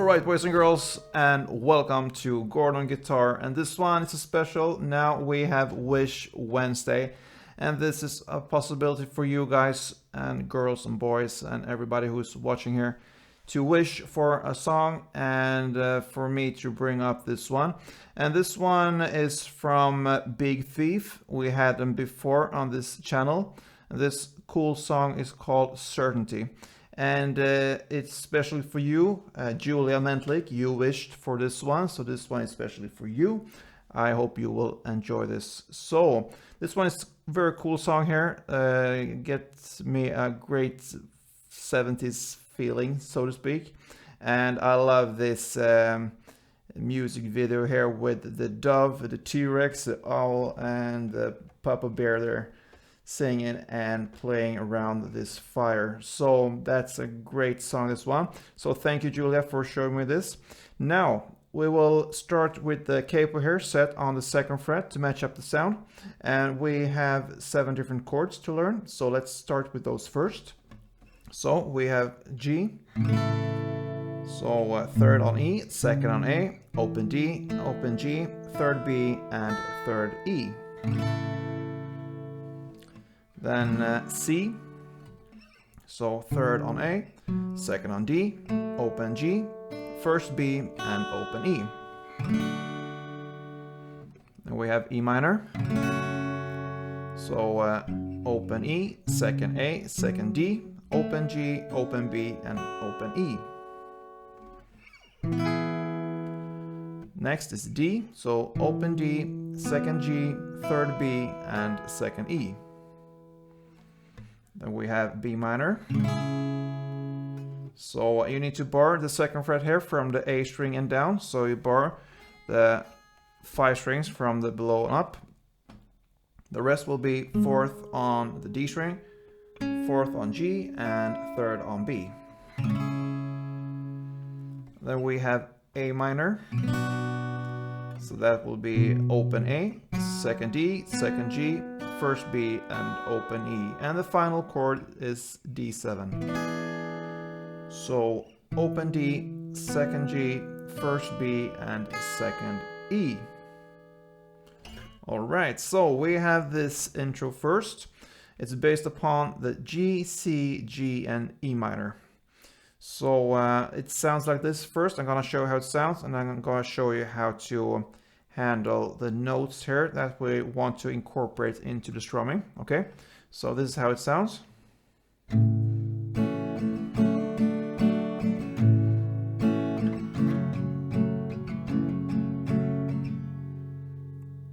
Alright, boys and girls, and welcome to Gordon Guitar. And this one is a special. Now we have Wish Wednesday, and this is a possibility for you guys and girls and boys and everybody who's watching here to wish for a song and for me to bring up this one. And this one is from Big Thief. We had them before on this channel. This cool song is called Certainty. And it's especially for you, Julia Mentlik. You wished for this one, so this one is especially for you. I hope you will enjoy this. So this one is a very cool song here. Gets me a great 70s feeling, so to speak. And I love this music video here with the dove, the T-Rex, the owl, and the Papa Bear there, singing and playing around this fire. So that's a great song, this one. So thank you, Julia, for showing me this. Now we will start with the capo here set on the 2nd fret to match up the sound, and we have 7 different chords to learn. So let's start with those first. So we have G, so 3rd on E, 2nd on A, open D, open G, 3rd B, and 3rd E. Then C, so 3rd on A, 2nd on D, open G, 1st B, and open E. Then we have E minor, so open E, 2nd A, 2nd D, open G, open B, and open E. Next is D, so open D, 2nd G, 3rd B, and 2nd E. Then we have B minor. So you need to bar the 2nd fret here from the A string and down. So you bar the 5 strings from the below and up. The rest will be 4th on the D string, 4th on G, and 3rd on B. Then we have A minor. So that will be open A, 2nd D, 2nd G, 1st B, and open E. And the final chord is D7. So open D, 2nd G, 1st B, and 2nd E. Alright, so we have this intro first. It's based upon the G, C, G, and E minor. So it sounds like this first. I'm gonna show you how it sounds, and I'm gonna show you how to handle the notes here that we want to incorporate into the strumming. Okay, so this is how it sounds.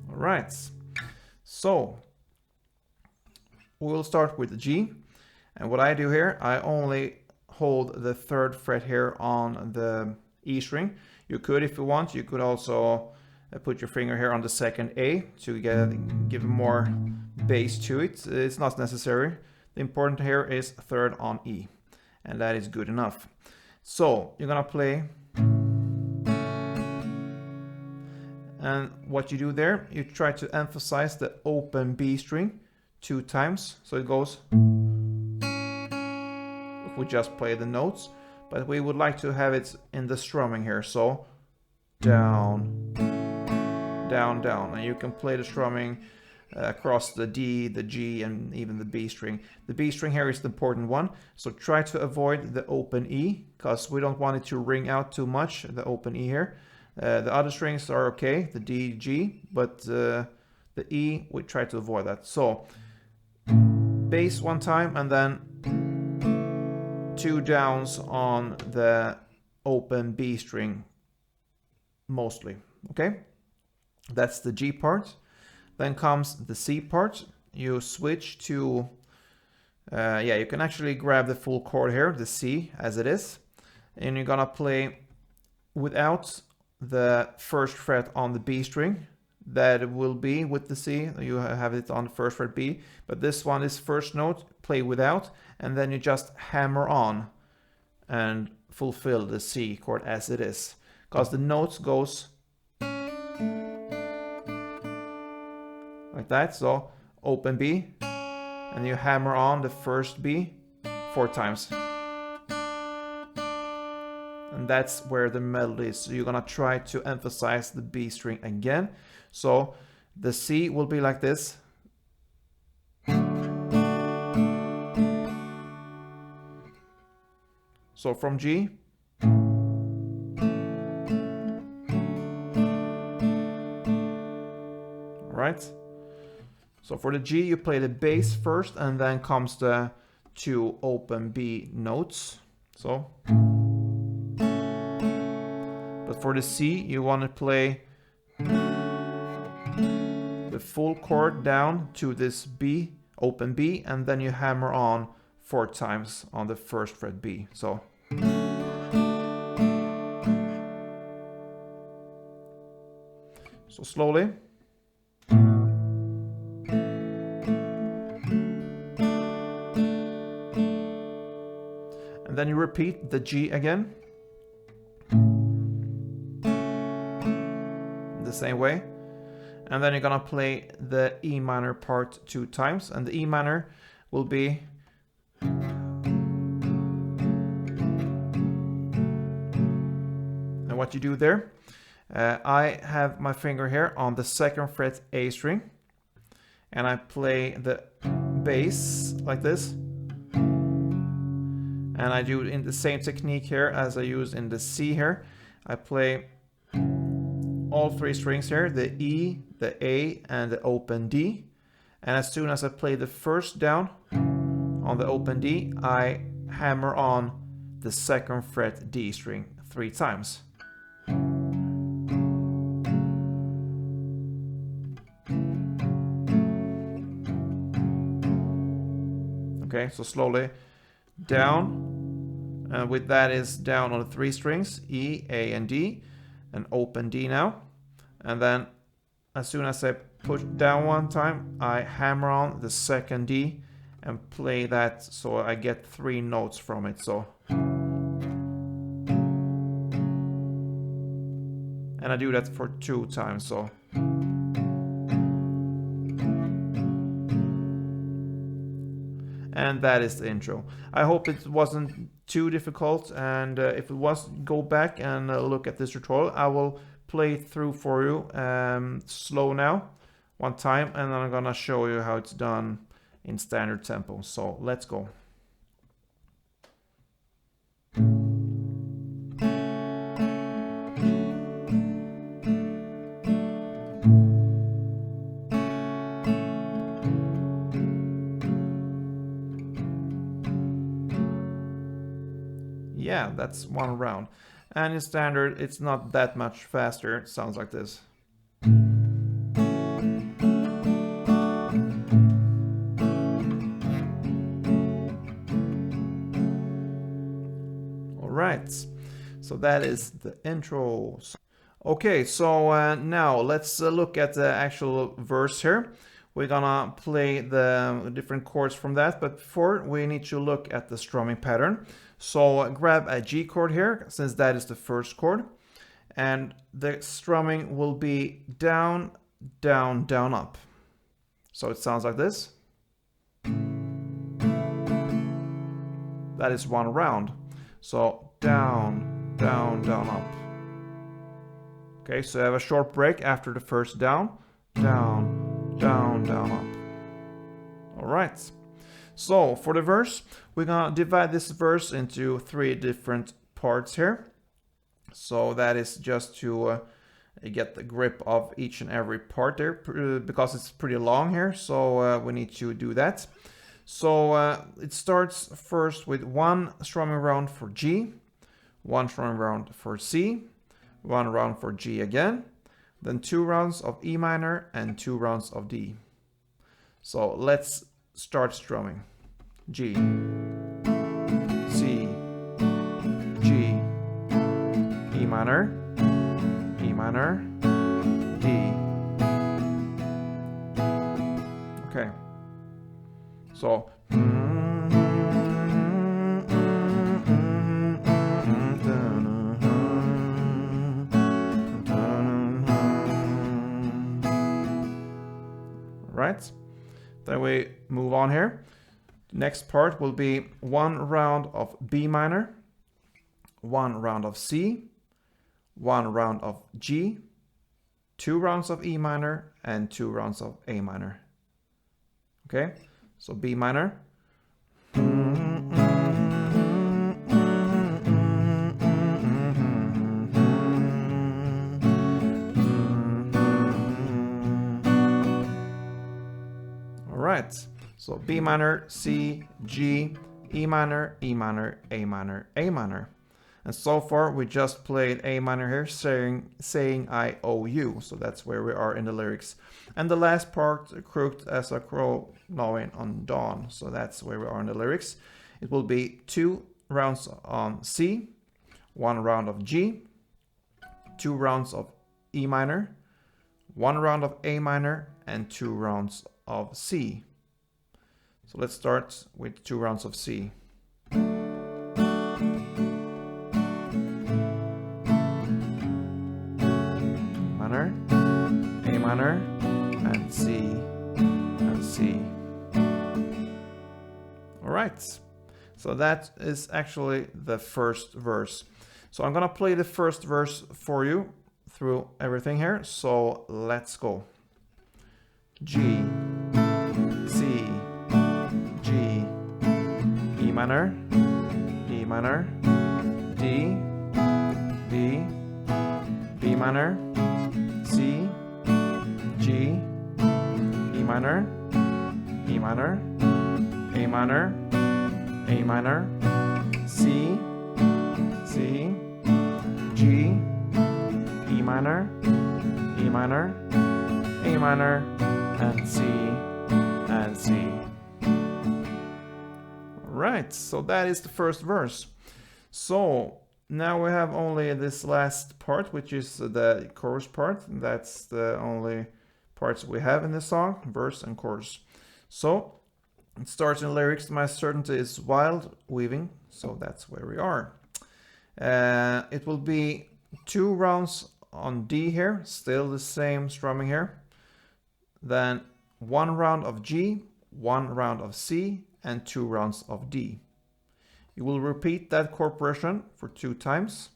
All right, so we'll start with the G, and what I do here, I only hold the 3rd fret here on the E string. You could, if you want, you could also put your finger here on the 2nd A to give more bass to it. It's not necessary. The important here is 3rd on E, and that is good enough. So you're gonna play, and what you do there, you try to emphasize the open B string 2 times, so it goes. We just play the notes, but we would like to have it in the strumming here. So down, down, down, and you can play the strumming across the D, the G, and even the B string. The B string here is the important one, so try to avoid the open E, because we don't want it to ring out too much, the open E here. The other strings are okay, the D, G, but the E, we try to avoid that. So bass 1 time, and then 2 downs on the open B string mostly. Okay, that's the G part. Then comes the C part. You switch to you can actually grab the full chord here, the C as it is, and you're gonna play without the 1st fret on the B string. That will be with the C, you have it on the 1st fret B, but this one is 1st note, play without, and then you just hammer on and fulfill the C chord as it is, because the notes goes like that. So open B, and you hammer on the 1st B 4 times, and and that's where the melody is. So you're gonna try to emphasize the B string again. So the C will be like this. So from G, all right. So for the G, you play the bass first, and then comes the 2 open B notes. So, but for the C, you want to play the full chord down to this B, open B, and then you hammer on 4 times on the first fret B. So, slowly. And then you repeat the G again. The same way. And then you're gonna play the E minor part 2 times, and the E minor will be and what you do there, I have my finger here on the 2nd fret A string, and I play the bass like this, and I do it in the same technique here as I use in the C here. I play all 3 strings here, the E, the A, and the open D. And as soon as I play the first down on the open D, I hammer on the 2nd fret D string 3 times. Okay, so slowly down, and with that is down on the 3 strings, E, A, and D, and open D now. And then as soon as I push down 1 time, I hammer on the 2nd D and play that so I get 3 notes from it. So, and I do that for 2 times. So, and that is the intro. I hope it wasn't too difficult, and if it was, go back and look at this tutorial. I will play it through for you slow now 1 time, and then I'm gonna show you how it's done in standard tempo. So let's go. Yeah, that's 1 round. And in standard, it's not that much faster. It sounds like this. All right, so that is the intros. Okay, so now let's look at the actual verse here. We're gonna play the different chords from that, but before we need to look at the strumming pattern. So grab a G chord here, since that is the first chord, and the strumming will be down, down, down, up. So it sounds like this. That is 1 round. So down, down, down, up. Okay, so I have a short break after the first down, down, down, down, up. All right. So for the verse, we're gonna divide this verse into 3 different parts here. So that is just to get the grip of each and every part there, because it's pretty long here. So we need to do that. So it starts first with 1 strumming round for G, 1 strumming round for C, 1 round for G again, then 2 rounds of E minor and 2 rounds of D. So let's start strumming. G, C, G, E minor, D. Okay. So right. Then we move on here. Next part will be 1 round of B minor, 1 round of C, 1 round of G, 2 rounds of E minor, and 2 rounds of A minor. Okay, so B minor. Alright, so B minor, C, G, E minor, E minor, A minor, A minor. And so far we just played A minor here, saying I owe you. So that's where we are in the lyrics. And the last part, crooked as a crow gnawing on dawn. So that's where we are in the lyrics. It will be 2 rounds on C, 1 round of G, 2 rounds of E minor, 1 round of A minor, and 2 rounds of C. So let's start with 2 rounds of C. Minor, A minor, and C, and C. All right, so that is actually the first verse. So I'm gonna play the first verse for you through everything here. So let's go. G, C, G, E minor, E minor, D, B, B minor, C, G, E minor, E minor, A minor, A minor, C, C, G, E minor, E minor, A minor, and C, and C. Right, so that is the first verse. So now we have only this last part, which is the chorus part. That's the only parts we have in the song, verse and chorus. So it starts in lyrics, my certainty is wild weaving. So that's where we are. It will be 2 rounds on D here, still the same strumming here. Then 1 round of G, 1 round of C, and 2 rounds of D. You will repeat that chord progression for 2 times,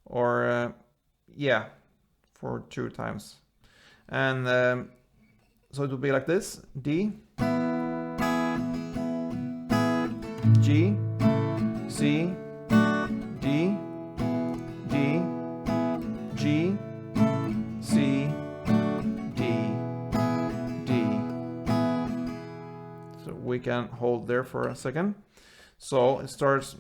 or yeah, for 2 times. And so it will be like this: D, G, C, D, D, G, C, D, D. So we can hold there for a second. So it starts.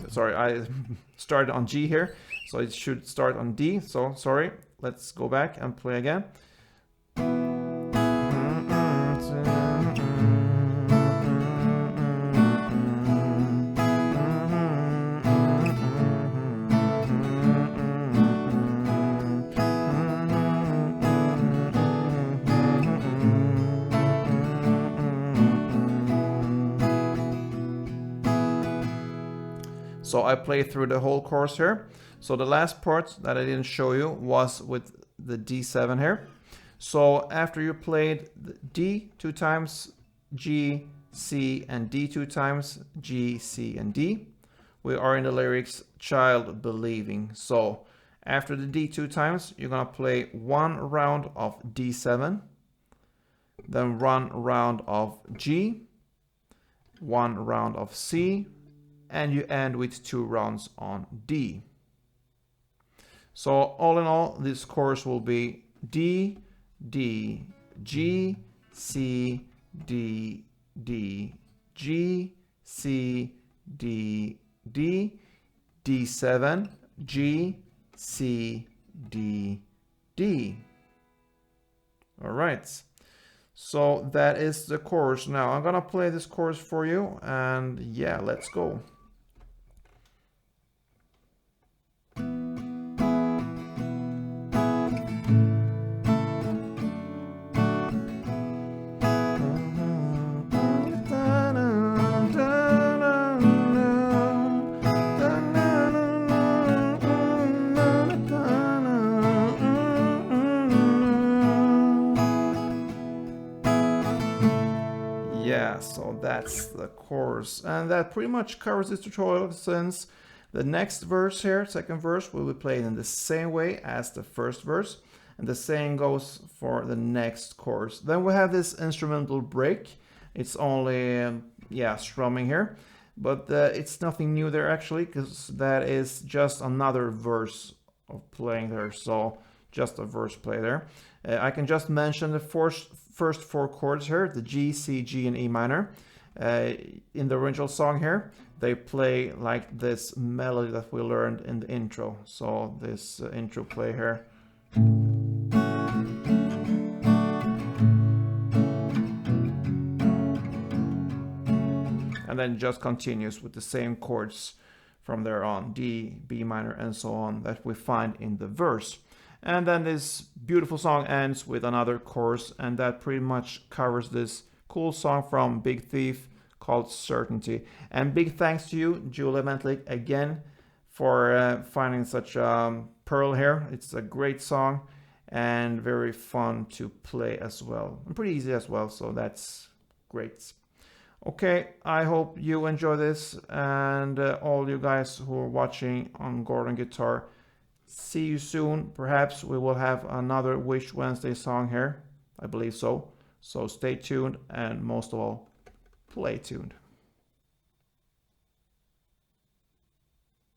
Sorry, I started on G here, so it should start on D. So sorry, let's go back and play again. So I played through the whole chorus here. So the last part that I didn't show you was with the D7 here. So after you played the D 2 times, G, C, and D 2 times, G, C, and D, we are in the lyrics child believing. So after the D 2 times, you're gonna play 1 round of D7, then 1 round of G, 1 round of C, and you end with 2 rounds on D. So all in all, this chorus will be D, D, G, C, D, D, G, C, D, D, D7, G, C, D, D. All right. So that is the chorus. Now I'm gonna play this chorus for you, and yeah, let's go. Yeah, so that's the chorus, and that pretty much covers this tutorial, since the next verse here, second verse, will be played in the same way as the first verse, and the same goes for the next chorus. Then we have this instrumental break. It's only strumming here, but it's nothing new there actually, because that is just another verse of playing there, so just a verse play there. I can just mention the first four chords here, the G, C, G, and E minor. In the original song here, they play like this melody that we learned in the intro. So this intro play here. And then just continues with the same chords from there on, D, B minor, and so on, that we find in the verse. And then this beautiful song ends with another chorus, and that pretty much covers this cool song from Big Thief called Certainty. And big thanks to you, Julia Mentlik, again for finding such a pearl here. It's a great song and very fun to play as well, and pretty easy as well, so that's great. Okay, I hope you enjoy this, and all you guys who are watching on Gordon Guitar, see you soon. Perhaps we will have another Wish Wednesday song here. I believe so. So stay tuned, and most of all, play tuned.